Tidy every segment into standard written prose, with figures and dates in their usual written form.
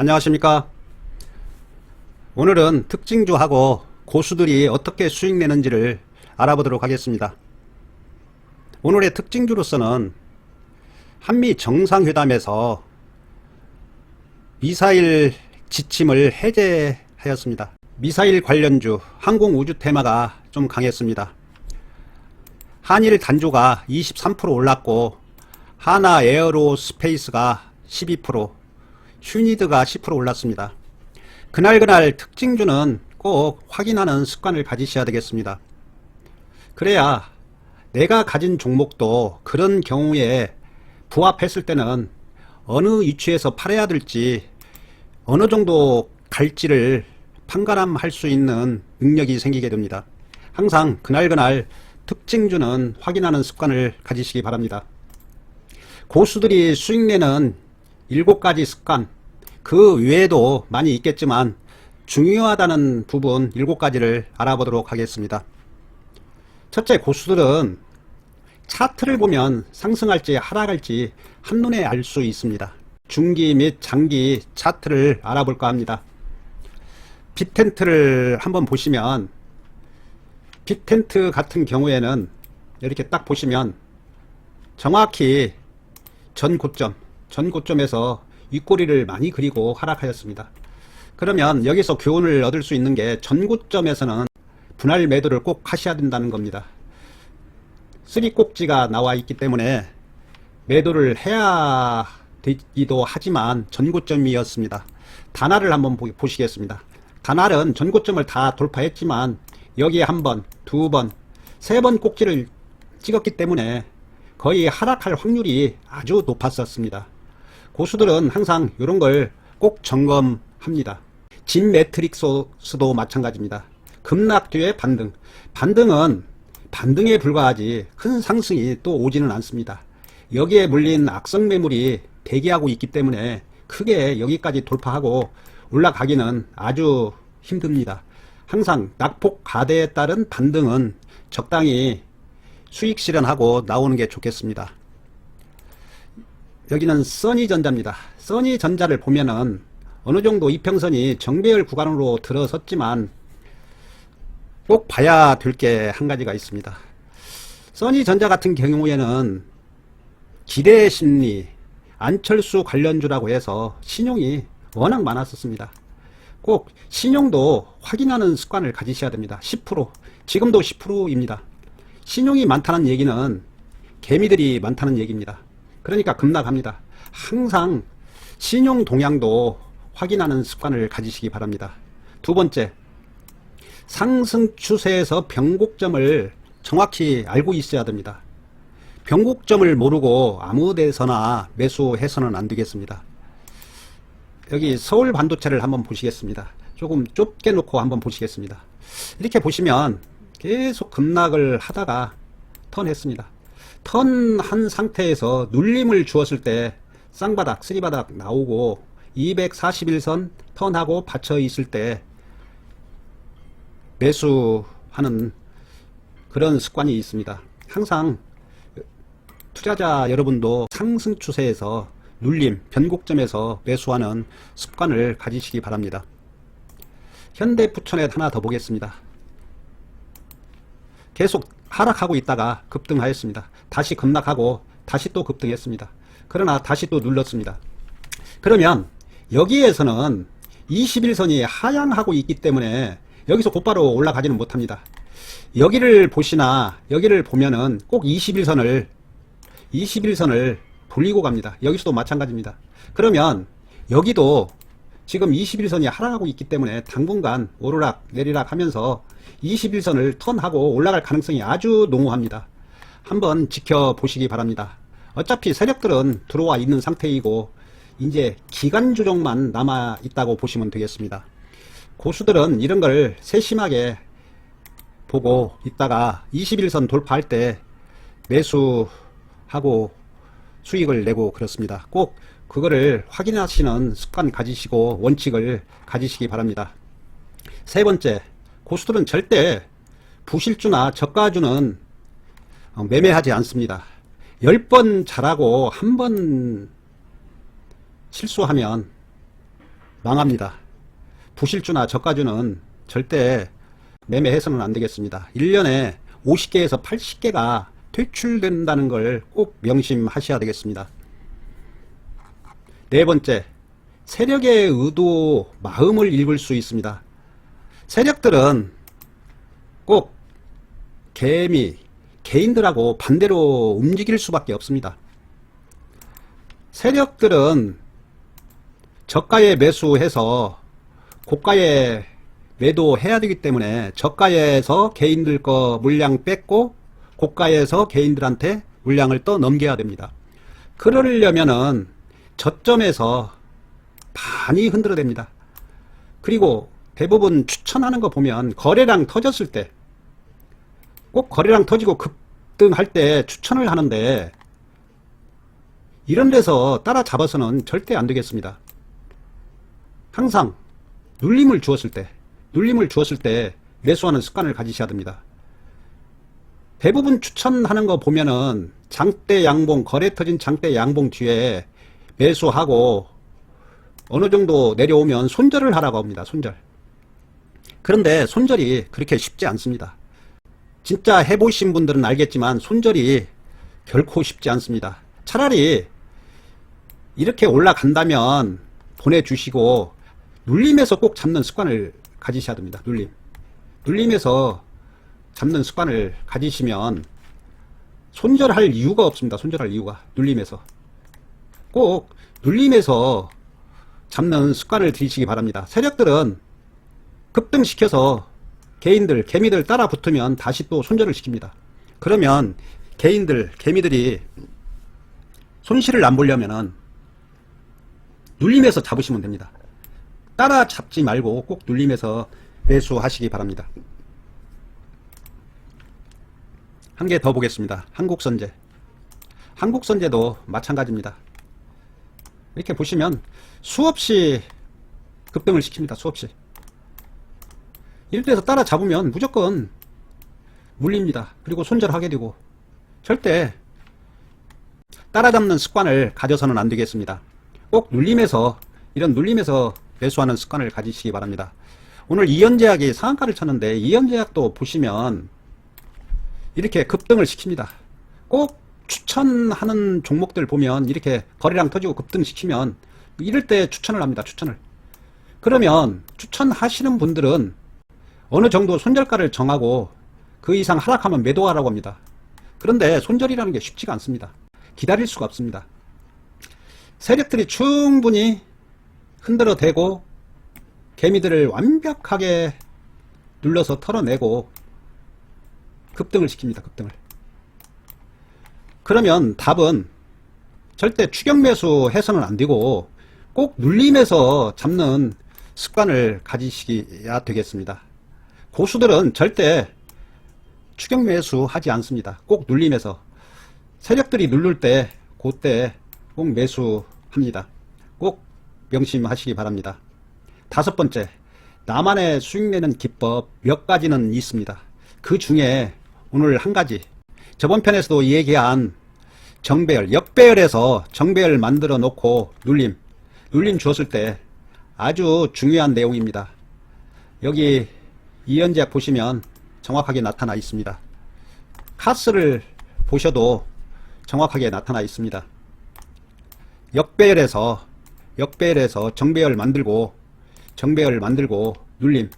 안녕하십니까. 오늘은 특징주하고 고수들이 어떻게 수익 내는지를 알아보도록 하겠습니다. 오늘의 특징주로서는 한미 정상회담에서 미사일 지침을 해제하였습니다. 미사일 관련주, 항공우주 테마가 좀 강했습니다. 한일 단조가 23% 올랐고 하나 에어로스페이스가 12%, 휴니드가 10% 올랐습니다. 그날 특징주는 꼭 확인하는 습관을 가지셔야 되겠습니다. 그래야 내가 가진 종목도 그런 경우에 부합했을 때는 어느 위치에서 팔아야 될지, 어느 정도 갈지를 판가름할 수 있는 능력이 생기게 됩니다. 항상 그날 특징주는 확인하는 습관을 가지시기 바랍니다. 고수들이 수익 내는 7가지 습관, 그 외에도 많이 있겠지만 중요하다는 부분 7가지를 알아보도록 하겠습니다. 첫째, 고수들은 차트를 보면 상승할지 하락할지 한눈에 알 수 있습니다. 중기 및 장기 차트를 알아볼까 합니다. 빅텐트를 한번 보시면, 빅텐트 같은 경우에는 이렇게 딱 보시면 정확히 전 고점에서 윗꼬리를 많이 그리고 하락하였습니다. 그러면 여기서 교훈을 얻을 수 있는 게 전고점에서는 분할 매도를 꼭 하셔야 된다는 겁니다. 쓰리꼭지가 나와 있기 때문에 매도를 해야 되기도 하지만 전고점이었습니다. 단알을 한번 보시겠습니다. 단알은 전고점을 다 돌파했지만 여기에 한 번, 두 번, 세 번 꼭지를 찍었기 때문에 거의 하락할 확률이 아주 높았었습니다. 고수들은 항상 이런 걸 꼭 점검합니다. 진 매트릭스도 마찬가지입니다. 급락 뒤에 반등. 반등은 반등에 불과하지 큰 상승이 또 오지는 않습니다. 여기에 물린 악성 매물이 대기하고 있기 때문에 크게 여기까지 돌파하고 올라가기는 아주 힘듭니다. 항상 낙폭 가대에 따른 반등은 적당히 수익 실현하고 나오는 게 좋겠습니다. 여기는 써니전자입니다. 써니전자를 보면은 어느 정도 이평선이 정배열 구간으로 들어섰지만 꼭 봐야 될 게 한 가지가 있습니다. 써니전자 같은 경우에는 기대심리, 안철수 관련주라고 해서 신용이 워낙 많았었습니다. 꼭 신용도 확인하는 습관을 가지셔야 됩니다. 10%, 지금도 10%입니다. 신용이 많다는 얘기는 개미들이 많다는 얘기입니다. 그러니까 급락합니다. 항상 신용 동향도 확인하는 습관을 가지시기 바랍니다. 두 번째, 상승 추세에서 변곡점을 정확히 알고 있어야 됩니다. 변곡점을 모르고 아무 데서나 매수해서는 안 되겠습니다. 여기 서울 반도체를 한번 보시겠습니다. 조금 좁게 놓고 한번 보시겠습니다. 이렇게 보시면 계속 급락을 하다가 턴했습니다. 턴한 상태에서 눌림을 주었을 때 쌍바닥, 쓰리바닥 나오고 241선 턴하고 받쳐 있을 때 매수하는 그런 습관이 있습니다. 항상 투자자 여러분도 상승 추세에서 눌림, 변곡점에서 매수하는 습관을 가지시기 바랍니다. 현대부천에 하나 더 보겠습니다. 계속 하락하고 있다가 급등하였습니다. 다시 급락하고 다시 또 급등했습니다. 그러나 다시 또 눌렀습니다. 그러면 여기에서는 21선이 하향하고 있기 때문에 여기서 곧바로 올라가지는 못합니다. 여기를 보시나 여기를 보면은 꼭 21선을 돌리고 갑니다. 여기서도 마찬가지입니다. 그러면 여기도 지금 21선이 하락하고 있기 때문에 당분간 오르락 내리락 하면서 21선을 턴하고 올라갈 가능성이 아주 농후합니다. 한번 지켜보시기 바랍니다. 어차피 세력들은 들어와 있는 상태이고 이제 기간 조정만 남아 있다고 보시면 되겠습니다. 고수들은 이런 걸 세심하게 보고 있다가 21선 돌파할 때 매수하고 수익을 내고 그렇습니다. 꼭 그거를 확인하시는 습관 가지시고 원칙을 가지시기 바랍니다. 세 번째, 고수들은 절대 부실주나 저가주는 매매하지 않습니다. 10번 잘하고 한 번 실수하면 망합니다. 부실주나 저가주는 절대 매매해서는 안 되겠습니다. 1년에 50개에서 80개가 퇴출된다는 걸 꼭 명심하셔야 되겠습니다. 네 번째, 세력의 의도, 마음을 읽을 수 있습니다. 세력들은 꼭 개인들하고 반대로 움직일 수밖에 없습니다. 세력들은 저가에 매수해서 고가에 매도해야 되기 때문에 저가에서 개인들 거 물량 뺏고 고가에서 개인들한테 물량을 또 넘겨야 됩니다. 그러려면은 저점에서 많이 흔들어댑니다. 그리고 대부분 추천하는 거 보면 거래량 터졌을 때, 꼭 거래량 터지고 급등할 때 추천을 하는데, 이런 데서 따라잡아서는 절대 안 되겠습니다. 항상 눌림을 주었을 때 매수하는 습관을 가지셔야 됩니다. 대부분 추천하는 거 보면은 장대 양봉, 거래 터진 장대 양봉 뒤에 매수하고 어느 정도 내려오면 손절을 하라고 합니다. 손절. 그런데 손절이 그렇게 쉽지 않습니다. 진짜 해보신 분들은 알겠지만 손절이 결코 쉽지 않습니다. 차라리 이렇게 올라간다면 보내주시고 눌림에서 꼭 잡는 습관을 가지셔야 됩니다. 눌림에서 잡는 습관을 가지시면 손절할 이유가 없습니다. 손절할 이유가. 눌림에서 꼭 눌림에서 잡는 습관을 들이시기 바랍니다. 세력들은 급등시켜서 개미들 따라 붙으면 다시 또 손절을 시킵니다. 그러면 개미들이 손실을 안 보려면은 눌림에서 잡으시면 됩니다. 따라 잡지 말고 꼭 눌림에서 매수하시기 바랍니다. 한 개 더 보겠습니다. 한국선제도 마찬가지입니다. 이렇게 보시면 수없이 급등을 시킵니다. 수없이. 이럴 때서 따라 잡으면 무조건 물립니다. 그리고 손절하게 되고, 절대 따라잡는 습관을 가져서는 안 되겠습니다. 꼭 이런 눌림에서 매수하는 습관을 가지시기 바랍니다. 오늘 이현제약이 상한가를 쳤는데, 이현제약도 보시면 이렇게 급등을 시킵니다. 꼭 추천하는 종목들 보면 이렇게 거래량 터지고 급등시키면 이럴 때 추천을 합니다. 그러면 추천하시는 분들은 어느 정도 손절가를 정하고 그 이상 하락하면 매도하라고 합니다. 그런데 손절이라는 게 쉽지가 않습니다. 기다릴 수가 없습니다. 세력들이 충분히 흔들어대고 개미들을 완벽하게 눌러서 털어내고 급등을 시킵니다. 그러면 답은 절대 추격 매수 해서는 안 되고 꼭 눌림에서 잡는 습관을 가지셔야 되겠습니다. 고수들은 절대 추격 매수 하지 않습니다. 꼭 눌림에서. 세력들이 누를 때 그때 꼭 매수합니다. 꼭 명심하시기 바랍니다. 다섯 번째, 나만의 수익 내는 기법 몇 가지는 있습니다. 그 중에 오늘 한 가지, 저번 편에서도 얘기한 정배열, 역배열에서 정배열 만들어 놓고 눌림 주었을 때 아주 중요한 내용입니다. 여기 이현제약 보시면 정확하게 나타나 있습니다. 카스를 보셔도 정확하게 나타나 있습니다. 역배열에서 정배열 만들고 눌림,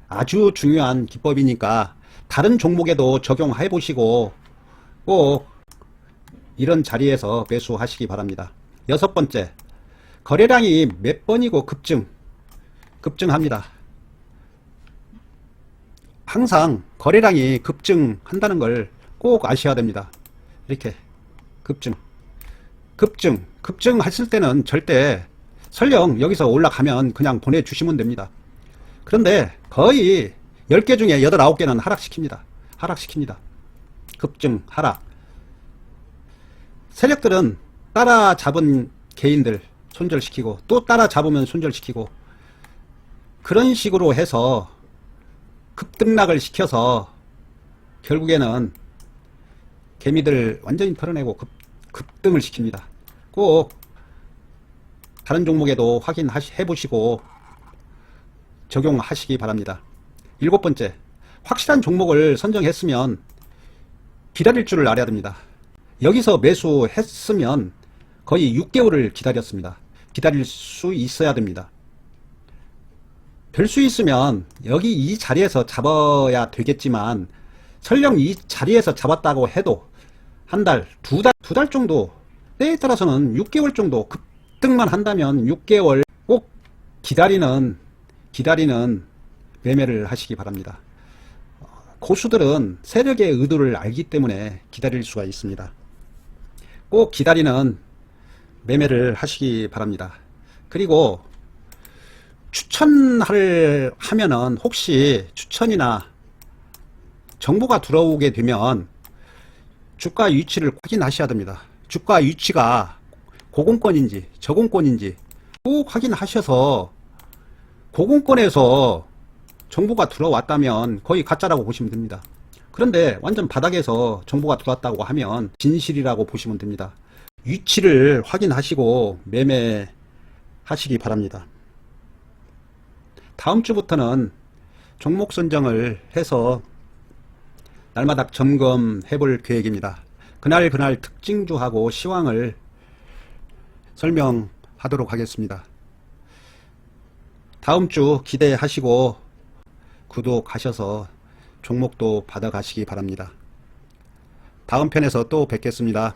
아주 중요한 기법이니까 다른 종목에도 적용해 보시고 꼭 이런 자리에서 매수하시기 바랍니다. 여섯 번째, 거래량이 몇 번이고 급증합니다. 항상 거래량이 급증한다는 걸 꼭 아셔야 됩니다. 이렇게 급증했을 때는 절대 설령 여기서 올라가면 그냥 보내주시면 됩니다. 그런데 거의 10개 중에 8, 9개는 하락시킵니다. 하락. 세력들은 따라잡은 개인들 손절시키고 또 따라잡으면 손절시키고 그런 식으로 해서 급등락을 시켜서 결국에는 개미들 완전히 털어내고 급등을 시킵니다. 꼭 다른 종목에도 확인해 보시고 적용하시기 바랍니다. 7번째, 확실한 종목을 선정했으면 기다릴 줄을 알아야 됩니다. 여기서 매수했으면 거의 6개월을 기다렸습니다. 기다릴 수 있어야 됩니다. 될 수 있으면 여기 이 자리에서 잡아야 되겠지만 설령 이 자리에서 잡았다고 해도 한 달, 두 달 정도, 때에 따라서는 6개월 정도 급등만 한다면 6개월 꼭 기다리는 매매를 하시기 바랍니다. 고수들은 세력의 의도를 알기 때문에 기다릴 수가 있습니다. 꼭 기다리는 매매를 하시기 바랍니다. 그리고 하면은 혹시 추천이나 정보가 들어오게 되면 주가 위치를 확인하셔야 됩니다. 주가 위치가 고공권인지 저공권인지 꼭 확인하셔서 고공권에서 정보가 들어왔다면 거의 가짜라고 보시면 됩니다. 그런데 완전 바닥에서 정보가 들어왔다고 하면 진실이라고 보시면 됩니다. 위치를 확인하시고 매매하시기 바랍니다. 다음 주부터는 종목 선정을 해서 날마다 점검해 볼 계획입니다. 그날 특징주하고 시황을 설명하도록 하겠습니다. 다음 주 기대하시고 구독하셔서 종목도 받아가시기 바랍니다. 다음 편에서 또 뵙겠습니다.